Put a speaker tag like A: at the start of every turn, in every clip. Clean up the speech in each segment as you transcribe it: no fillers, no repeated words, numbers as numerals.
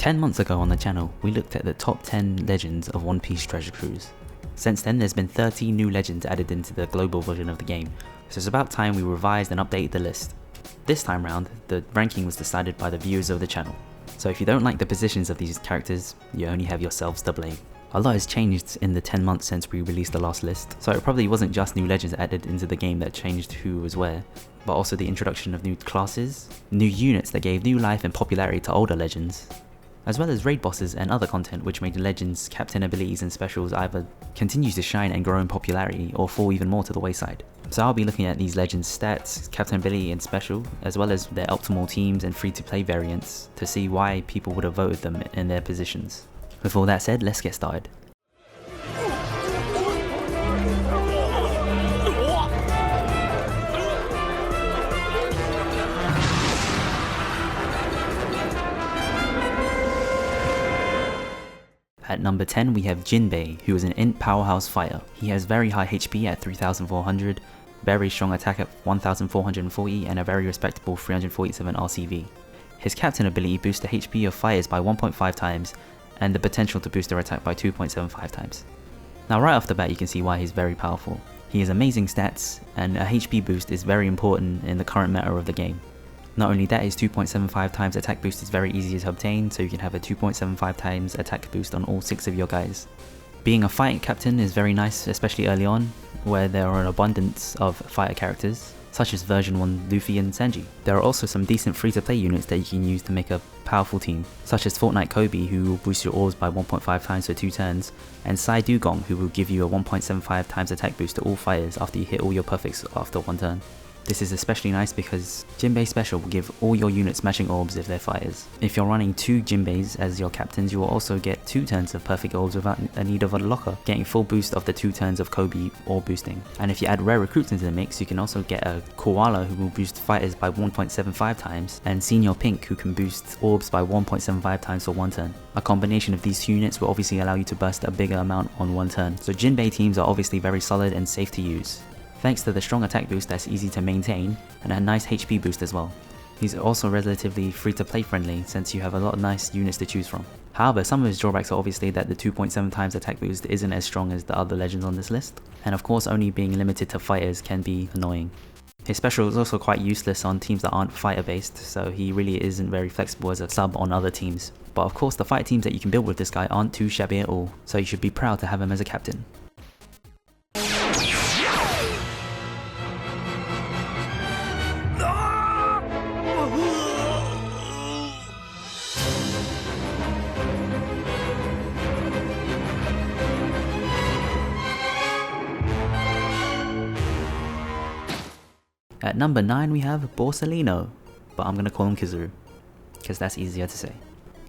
A: 10 months ago on the channel, we looked at the top 10 legends of One Piece Treasure Cruise. Since then, there's been 30 new legends added into the global version of the game, so it's about time we revised and updated the list. This time round, the ranking was decided by the viewers of the channel, so if you don't like the positions of these characters, you only have yourselves to blame. A lot has changed in the 10 months since we released the last list, so it probably wasn't just new legends added into the game that changed who was where, but also the introduction of new classes, new units that gave new life and popularity to older legends, as well as raid bosses and other content which made the legends, captain abilities and specials either continue to shine and grow in popularity or fall even more to the wayside. So I'll be looking at these legends' stats, captain ability and special, as well as their optimal teams and free-to-play variants to see why people would have voted them in their positions. With all that said, let's get started. At number 10 we have Jinbei, who is an int powerhouse fighter. He has very high HP at 3400, very strong attack at 1440 and a very respectable 347 RCV. His captain ability boosts the HP of fighters by 1.5 times and the potential to boost their attack by 2.75 times. Now right off the bat you can see why he's very powerful. He has amazing stats and a HP boost is very important in the current meta of the game. Not only that, his 2.75 times attack boost is very easy to obtain, so you can have a 2.75 times attack boost on all 6 of your guys. Being a fighting captain is very nice, especially early on, where there are an abundance of fighter characters, such as version 1 Luffy and Sanji. There are also some decent free-to-play units that you can use to make a powerful team, such as Fortnite Kobe, who will boost your orbs by 1.5 times for 2 turns, and Sai Dugong, who will give you a 1.75 times attack boost to all fighters after you hit all your perfects after 1 turn. This is especially nice because Jinbei special will give all your units matching orbs if they're fighters. If you're running 2 Jinbeis as your captains, you will also get 2 turns of perfect orbs without a need of a locker, getting full boost of the 2 turns of Kobe orb boosting. And if you add rare recruits into the mix, you can also get a Koala who will boost fighters by 1.75 times, and Senior Pink who can boost orbs by 1.75 times for 1 turn. A combination of these 2 units will obviously allow you to burst a bigger amount on 1 turn, so Jinbei teams are obviously very solid and safe to use, thanks to the strong attack boost that's easy to maintain and a nice HP boost as well. He's also relatively free to play friendly since you have a lot of nice units to choose from. However, some of his drawbacks are obviously that the 2.7 times attack boost isn't as strong as the other legends on this list, and of course only being limited to fighters can be annoying. His special is also quite useless on teams that aren't fighter based, so he really isn't very flexible as a sub on other teams. But of course the fighter teams that you can build with this guy aren't too shabby at all, so you should be proud to have him as a captain. At number 9 we have Borsalino, but I'm gonna call him Kizaru, because that's easier to say.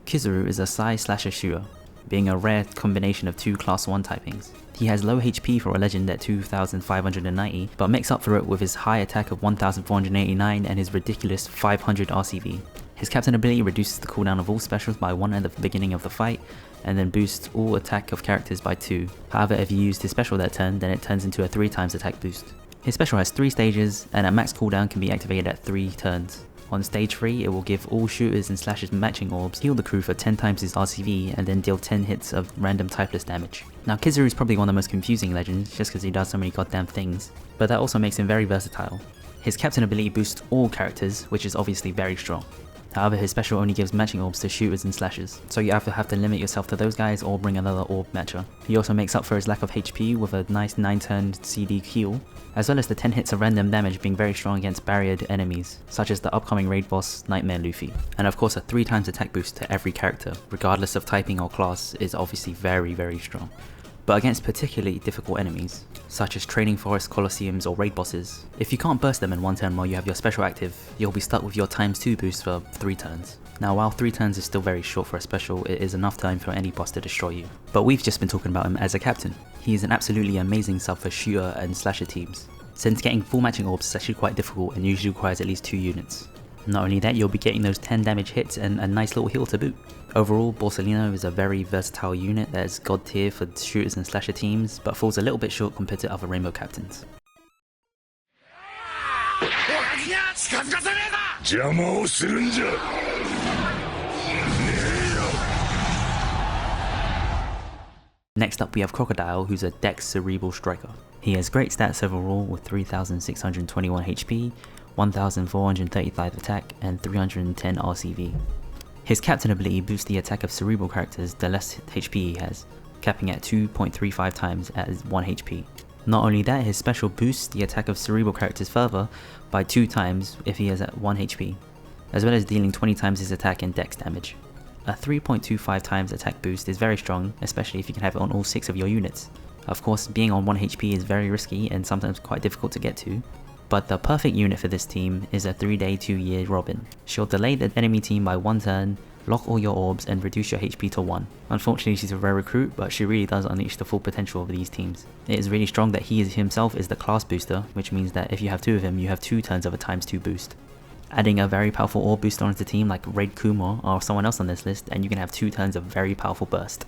A: Kizaru is a Sai slasher shooter, being a rare combination of 2 class 1 typings. He has low HP for a legend at 2590, but makes up for it with his high attack of 1489 and his ridiculous 500 RCV. His captain ability reduces the cooldown of all specials by 1 at the beginning of the fight, and then boosts all attack of characters by 2. However, if you used his special that turn, then it turns into a 3 times attack boost. His special has 3 stages, and at max cooldown can be activated at 3 turns. On stage 3, it will give all shooters and slashers matching orbs, heal the crew for 10 times his RCV, and then deal 10 hits of random typeless damage. Now Kizaru is probably one of the most confusing legends, just because he does so many goddamn things, but that also makes him very versatile. His captain ability boosts all characters, which is obviously very strong. However, his special only gives matching orbs to shooters and slashers, so you either have to limit yourself to those guys or bring another orb matcher. He also makes up for his lack of HP with a nice 9-turn CD heal, as well as the 10 hits of random damage being very strong against barriered enemies, such as the upcoming raid boss Nightmare Luffy. And of course a 3 times attack boost to every character, regardless of typing or class, is obviously very strong. But against particularly difficult enemies, such as training forest colosseums or raid bosses, if you can't burst them in 1 turn while you have your special active, you'll be stuck with your ×2 boost for 3 turns. Now while 3 turns is still very short for a special, it is enough time for any boss to destroy you. But we've just been talking about him as a captain. He is an absolutely amazing sub for shooter and slasher teams, since getting full matching orbs is actually quite difficult and usually requires at least 2 units. Not only that, you'll be getting those 10 damage hits and a nice little heal to boot. Overall, Borsalino is a very versatile unit that is god tier for shooters and slasher teams, but falls a little bit short compared to other Rainbow captains. 邪魔をするんじゃねえよ。Next up we have Crocodile, who's a Dex Cerebral Striker. He has great stats overall with 3621 HP, 1435 attack, and 310 RCV. His captain ability boosts the attack of cerebral characters the less HP he has, capping at 2.35 times at 1 HP. Not only that, his special boosts the attack of cerebral characters further by 2 times if he is at 1 HP, as well as dealing 20 times his attack and dex damage. A 3.25 times attack boost is very strong, especially if you can have it on all 6 of your units. Of course, being on 1 HP is very risky and sometimes quite difficult to get to, but the perfect unit for this team is a 3-day 2-year Robin. She'll delay the enemy team by 1 turn, lock all your orbs, and reduce your HP to 1. Unfortunately, she's a rare recruit, but she really does unleash the full potential of these teams. It is really strong that he himself is the class booster, which means that if you have 2 of him, you have 2 turns of a ×2 boost. Adding a very powerful orb booster onto the team like Raid Kuma or someone else on this list, and you can have 2 turns of very powerful burst.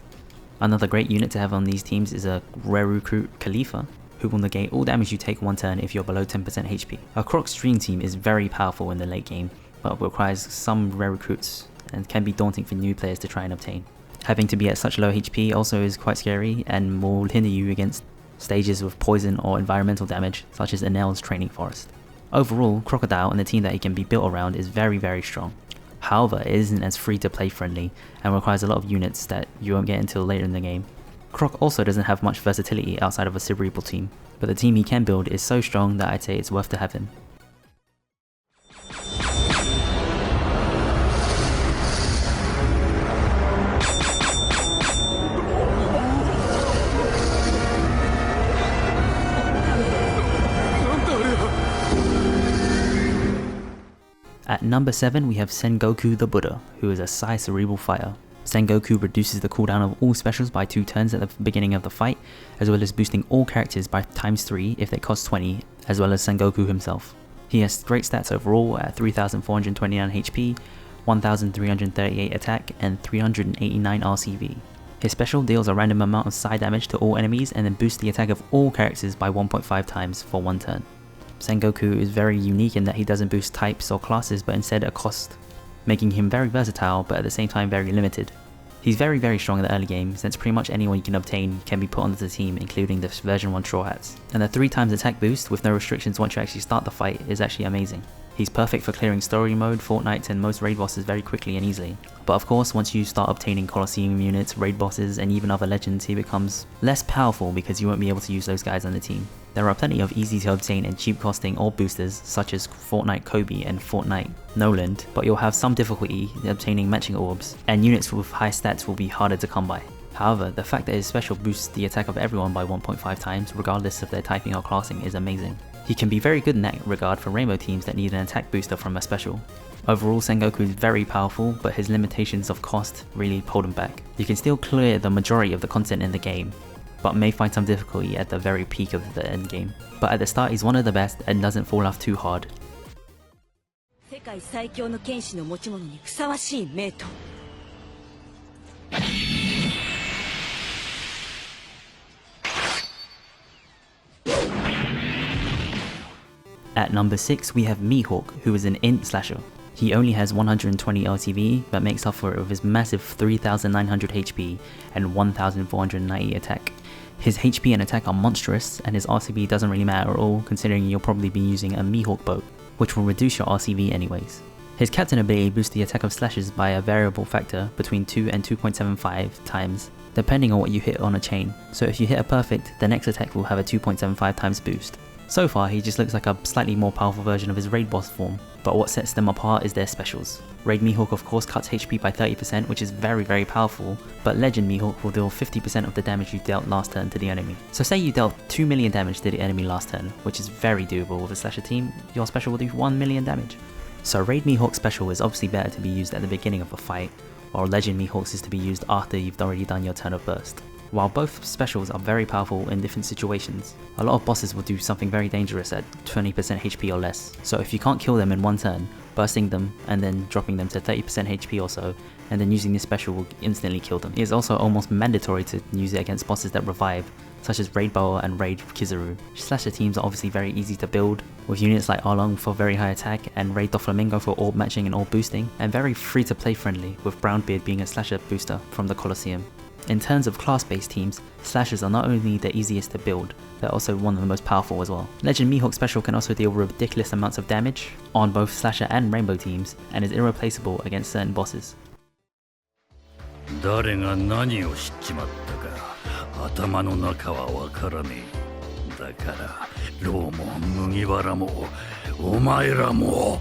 A: Another great unit to have on these teams is a rare recruit Khalifa, who will negate all damage you take 1 turn if you're below 10% HP. A Croc's Dream Team is very powerful in the late game, but requires some rare recruits and can be daunting for new players to try and obtain. Having to be at such low HP also is quite scary and will hinder you against stages with poison or environmental damage, such as Enel's Training Forest. Overall, Crocodile and the team that it can be built around is very strong. However, it isn't as free to play friendly and requires a lot of units that you won't get until later in the game. Croc also doesn't have much versatility outside of a cerebral team, but the team he can build is so strong that I'd say it's worth to have him. At number 7 we have Sengoku the Buddha, who is a Psy Cerebral Fighter. Sengoku reduces the cooldown of all specials by 2 turns at the beginning of the fight, as well as boosting all characters by ×3 if they cost 20, as well as Sengoku himself. He has great stats overall at 3429 HP, 1338 attack, and 389 RCV. His special deals a random amount of Psy damage to all enemies and then boosts the attack of all characters by 1.5 times for 1 turn. Sengoku is very unique in that he doesn't boost types or classes but instead a cost, making him very versatile but at the same time very limited. He's very strong in the early game, since pretty much anyone you can obtain can be put onto the team, including the version 1 Straw Hats. And the 3 times attack boost with no restrictions once you actually start the fight is actually amazing. He's perfect for clearing story mode, Fortnite, and most raid bosses very quickly and easily. But of course, once you start obtaining Colosseum units, raid bosses, and even other legends, he becomes less powerful because you won't be able to use those guys on the team. There are plenty of easy to obtain and cheap costing orb boosters such as Fortnite Kobe and Fortnite Noland, but you'll have some difficulty in obtaining matching orbs, and units with high stats will be harder to come by. However, the fact that his special boosts the attack of everyone by 1.5 times regardless of their typing or classing is amazing. He can be very good in that regard for rainbow teams that need an attack booster from a special. Overall, Sengoku is very powerful, but his limitations of cost really hold him back. You can still clear the majority of the content in the game, but may find some difficulty at the very peak of the end game. But at the start he's one of the best and doesn't fall off too hard. At number 6 we have Mihawk, who is an int slasher. He only has 120 LTV, but makes up for it with his massive 3900 HP and 1490 attack. His HP and attack are monstrous, and his RCV doesn't really matter at all considering you'll probably be using a Mihawk boat, which will reduce your RCV anyways. His captain ability boosts the attack of slashes by a variable factor between 2 and 2.75 times, depending on what you hit on a chain. So if you hit a perfect, the next attack will have a 2.75 times boost. So far he just looks like a slightly more powerful version of his raid boss form, but what sets them apart is their specials. Raid Mihawk of course cuts HP by 30%, which is very powerful, but Legend Mihawk will deal 50% of the damage you dealt last turn to the enemy. So say you dealt 2 million damage to the enemy last turn, which is very doable with a slasher team, your special will do 1 million damage. So Raid Mihawk special is obviously better to be used at the beginning of a fight, while Legend Mihawk's is to be used after you've already done your turn of burst. While both specials are very powerful in different situations, a lot of bosses will do something very dangerous at 20% HP or less, so if you can't kill them in one turn, bursting them and then dropping them to 30% HP or so, and then using this special will instantly kill them. It is also almost mandatory to use it against bosses that revive, such as Raid Boa and Raid Kizaru. Slasher teams are obviously very easy to build, with units like Arlong for very high attack and Raid Doflamingo for orb matching and orb boosting, and very free to play friendly, with Brownbeard being a slasher booster from the Colosseum. In terms of class-based teams, slashers are not only the easiest to build, they're also one of the most powerful as well. Legend Mihawk Special can also deal ridiculous amounts of damage on both slasher and rainbow teams, and is irreplaceable against certain bosses.
B: 誰が何を知っちまったか頭の中はわからねえ。だからロウも麦わらもお前らも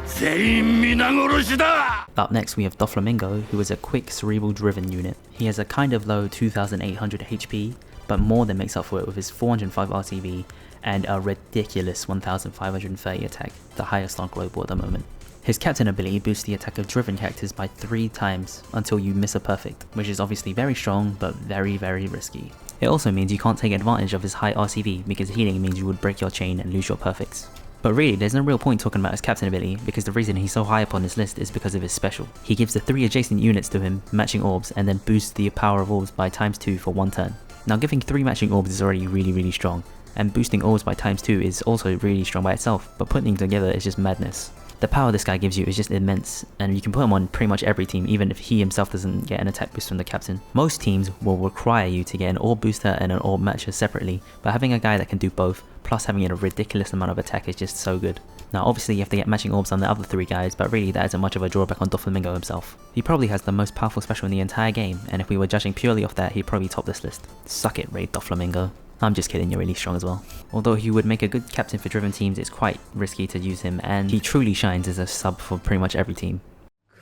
B: 全員皆殺しだ!
A: Up next we have Doflamingo, who is a quick cerebral driven unit. He has a kind of low 2800 HP, but more than makes up for it with his 405 RCV and a ridiculous 1530 attack, the highest on global at the moment. His captain ability boosts the attack of driven characters by 3 times until you miss a perfect, which is obviously very strong but very risky. It also means you can't take advantage of his high RCV because healing means you would break your chain and lose your perfects. But really, there's no real point talking about his captain ability because the reason he's so high up on this list is because of his special. He gives the 3 adjacent units to him matching orbs and then boosts the power of orbs by ×2 for 1 turn. Now giving 3 matching orbs is already really strong, and boosting orbs by ×2 is also really strong by itself, but putting them together is just madness. The power this guy gives you is just immense, and you can put him on pretty much every team even if he himself doesn't get an attack boost from the captain. Most teams will require you to get an orb booster and an orb matcher separately, but having a guy that can do both, plus having a ridiculous amount of attack is just so good. Now obviously you have to get matching orbs on the other 3 guys, but really that isn't much of a drawback on Doflamingo himself. He probably has the most powerful special in the entire game, and if we were judging purely off that, he'd probably top this list. Suck it, Raid Doflamingo. I'm just kidding, you're really strong as well. Although he would make a good captain for driven teams, it's quite risky to use him, and he truly shines as a sub for pretty much every team.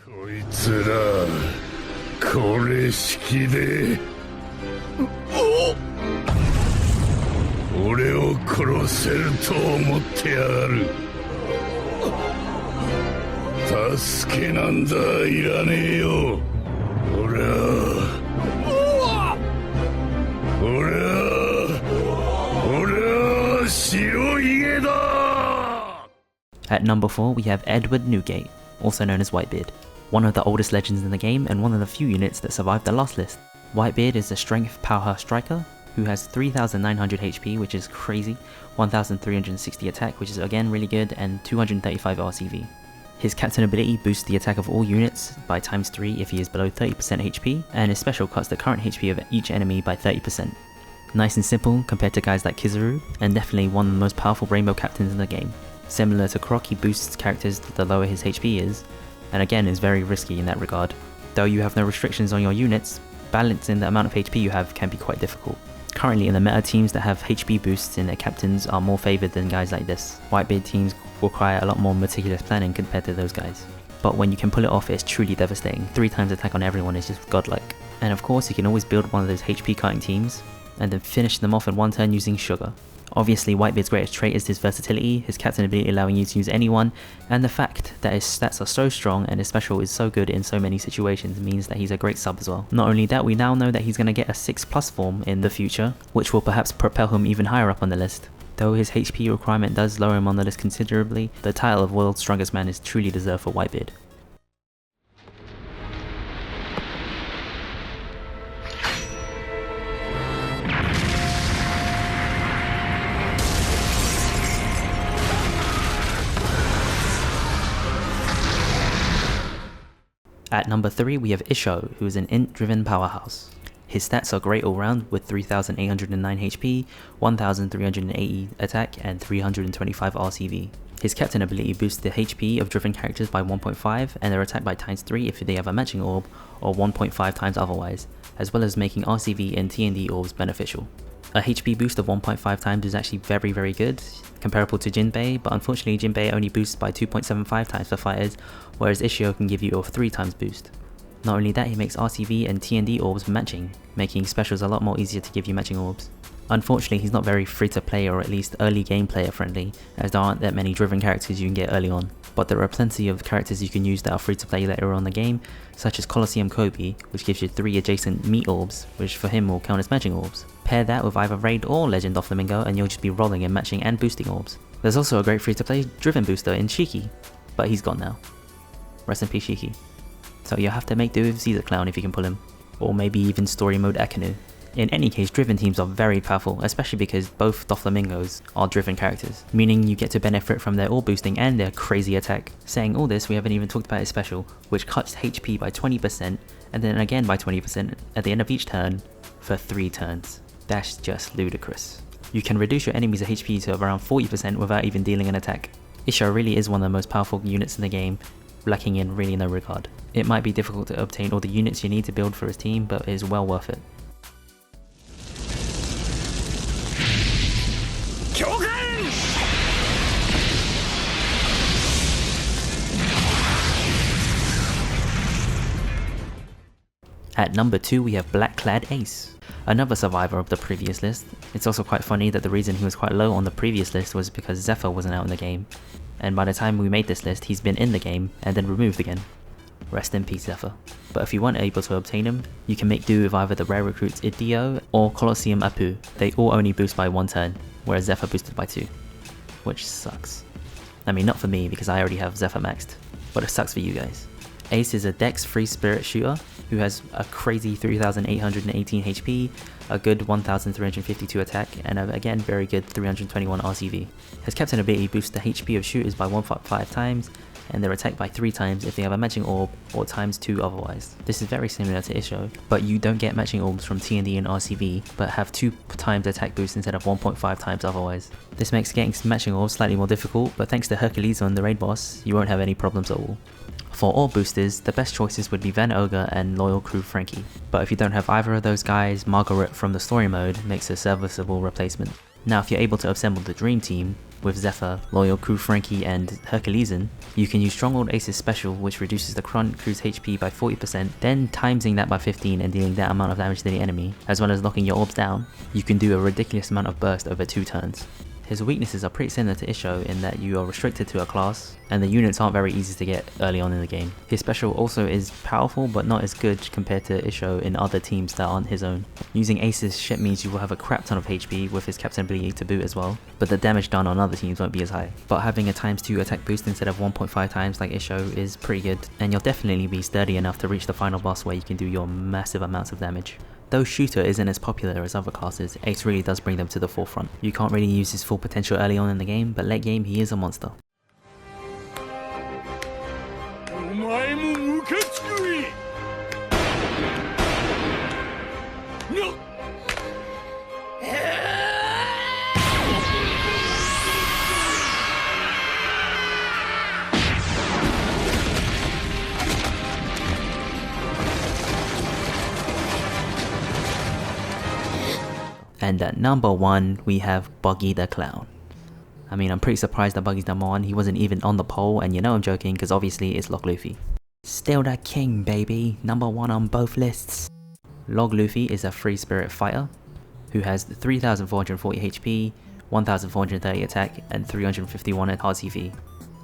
B: こいつらこれ式で俺を殺せると思ってやがる。助けなんざいらねえよ。俺は
A: At number 4 we have Edward Newgate, also known as Whitebeard. One of the oldest legends in the game and one of the few units that survived the last list. Whitebeard is a strength powerhouse striker who has 3900 HP, which is crazy, 1360 attack, which is again really good, and 235 RCV. His captain ability boosts the attack of all units by ×3 if he is below 30% HP, and his special cuts the current HP of each enemy by 30%. Nice and simple compared to guys like Kizaru, and definitely one of the most powerful rainbow captains in the game. Similar to Croc, he boosts characters the lower his HP is, and again is very risky in that regard. Though you have no restrictions on your units, balancing the amount of HP you have can be quite difficult. Currently in the meta, teams that have HP boosts in their captains are more favoured than guys like this. Whitebeard teams require a lot more meticulous planning compared to those guys. But when you can pull it off, it's truly devastating. 3 times attack on everyone is just godlike. And of course you can always build one of those HP cutting teams, and then finish them off in 1 turn using Sugar. Obviously Whitebeard's greatest trait is his versatility, his captain ability allowing you to use anyone, and the fact that his stats are so strong and his special is so good in so many situations means that he's a great sub as well. Not only that, we now know that he's going to get a 6+ form in the future, which will perhaps propel him even higher up on the list. Though his HP requirement does lower him on the list considerably, the title of World's Strongest Man is truly deserved for Whitebeard. At number 3 we have Isho, who is an int-driven powerhouse. His stats are great all round with 3809 HP, 1380 attack and 325 RCV. His captain ability boosts the HP of driven characters by 1.5 and their attack by ×3 if they have a matching orb, or 1.5 times otherwise, as well as making RCV and TND orbs beneficial. A HP boost of 1.5 times is actually very good, comparable to Jinbei, but unfortunately Jinbei only boosts by 2.75 times for fighters, whereas Isho can give you a 3 times boost. Not only that, he makes RCV and TND orbs matching, making specials a lot more easier to give you matching orbs. Unfortunately, he's not very free to play, or at least early game player friendly, as there aren't that many driven characters you can get early on. But there are plenty of characters you can use that are free to play later on in the game, such as Colosseum Kobe, which gives you 3 adjacent meat orbs, which for him will count as matching orbs. Pair that with either Raid or Legend Doflamingo and you'll just be rolling and matching and boosting orbs. There's also a great free to play driven booster in Shiki, but he's gone now. Rest in peace Shiki. So you'll have to make do with Caesar Clown if you can pull him, or maybe even story mode Akenu. In any case, driven teams are very powerful, especially because both Doflamingos are driven characters, meaning you get to benefit from their all boosting and their crazy attack. Saying all this, we haven't even talked about his special, which cuts HP by 20% and then again by 20% at the end of each turn for 3 turns. That's just ludicrous. You can reduce your enemy's HP to around 40% without even dealing an attack. Eiichiro really is one of the most powerful units in the game, lacking in really no regard. It might be difficult to obtain all the units you need to build for his team, but it is well worth it. At number 2 we have Blackclad Ace, another survivor of the previous list. It's also quite funny that the reason he was quite low on the previous list was because Zephyr wasn't out in the game, and by the time we made this list he's been in the game and then removed again. Rest in peace Zephyr. But if you weren't able to obtain him, you can make do with either the rare recruits Idio or Colosseum Apu. They all only boost by 1 turn, whereas Zephyr boosted by 2. Which sucks. I mean, not for me because I already have Zephyr maxed, but it sucks for you guys. Ace is a dex free spirit shooter who has a crazy 3818 HP, a good 1352 attack, and again very good 321 RCV. His captain ability boosts the HP of shooters by 1.5 times and their attack by 3 times if they have a matching orb, or times 2 otherwise. This is very similar to Eiichiro, but you don't get matching orbs from TND and RCV, but have 2 times attack boost instead of 1.5 times otherwise. This makes getting matching orbs slightly more difficult, but thanks to Hercules on the raid boss, you won't have any problems at all. For orb boosters, the best choices would be Van Ogre and Loyal Crew Frankie, but if you don't have either of those guys, Margaret from the story mode makes a serviceable replacement. Now if you're able to assemble the dream team, with Zephyr, Loyal Crew Frankie and Herculesen, you can use Stronghold Ace's special, which reduces the current crew's HP by 40%, then timesing that by 15 and dealing that amount of damage to the enemy, as well as knocking your orbs down. You can do a ridiculous amount of burst over 2 turns. His weaknesses are pretty similar to Eiichiro in that you are restricted to a class, and the units aren't very easy to get early on in the game. His special also is powerful but not as good compared to Eiichiro in other teams that aren't his own. Using Ace's ship means you will have a crap ton of HP with his captain ability to boot as well, but the damage done on other teams won't be as high. But having a ×2 attack boost instead of 1.5 times like Eiichiro is pretty good, and you'll definitely be sturdy enough to reach the final boss where you can do your massive amounts of damage. Though Shooter isn't as popular as other classes, Ace really does bring them to the forefront. You can't really use his full potential early on in the game, but late game he is a monster. And at number 1, we have Buggy the Clown. I mean, I'm pretty surprised that Buggy's number 1, he wasn't even on the poll, and you know I'm joking because obviously it's Log Luffy. Still the king, baby, number 1 on both lists. Log Luffy is a free spirit fighter who has 3440 HP, 1430 attack, and 351 RCV.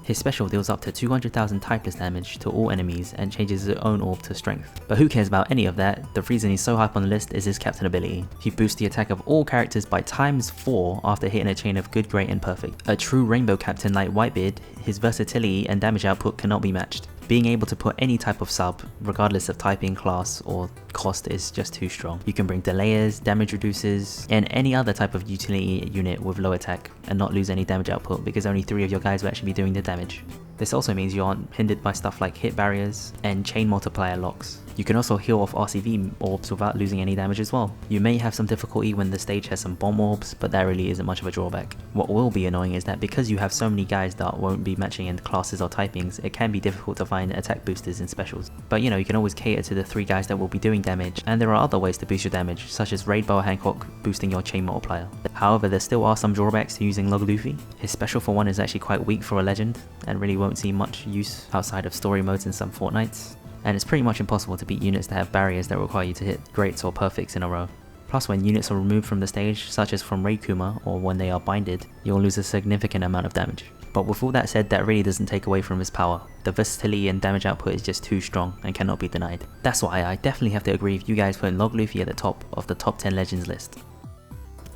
A: His special deals up to 200,000 typeless damage to all enemies and changes his own orb to strength. But who cares about any of that? The reason he's so hype on the list is his captain ability. He boosts the attack of all characters by ×4 after hitting a chain of good, great, and perfect. A true rainbow captain like Whitebeard, his versatility and damage output cannot be matched. Being able to put any type of sub, regardless of typing, class, or cost, is just too strong. You can bring delayers, damage reducers, and any other type of utility unit with low attack and not lose any damage output because only 3 of your guys will actually be doing the damage. This also means you aren't hindered by stuff like hit barriers and chain multiplier locks. You can also heal off RCV orbs without losing any damage as well. You may have some difficulty when the stage has some bomb orbs, but that really isn't much of a drawback. What will be annoying is that because you have so many guys that won't be matching in classes or typings, it can be difficult to find attack boosters and specials. But you know, you can always cater to the 3 guys that will be doing damage, and there are other ways to boost your damage, such as Raid Boa Hancock boosting your chain multiplier. However, there still are some drawbacks to using Log Luffy. His special for one is actually quite weak for a legend, and really won't see much use outside of story modes in some fortnights. And it's pretty much impossible to beat units that have barriers that require you to hit greats or perfects in a row. Plus, when units are removed from the stage, such as from Raid Kuma or when they are binded, you'll lose a significant amount of damage. But with all that said, that really doesn't take away from his power. The versatility and damage output is just too strong and cannot be denied. That's why I definitely have to agree with you guys putting Log Luffy at the top of the top 10 legends list.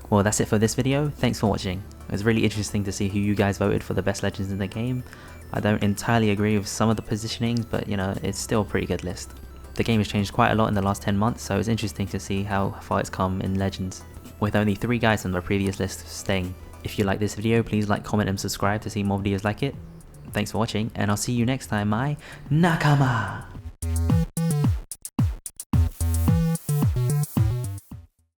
A: Well, that's it for this video. Thanks for watching. It was really interesting to see who you guys voted for the best legends in the game. I don't entirely agree with some of the positionings, but you know, it's still a pretty good list. The game has changed quite a lot in the last 10 months, so it's interesting to see how far it's come in Legends, with only 3 guys on the previous list staying. If you like this video, please like, comment and subscribe to see more videos like it. Thanks for watching, and I'll see you next time, my nakama!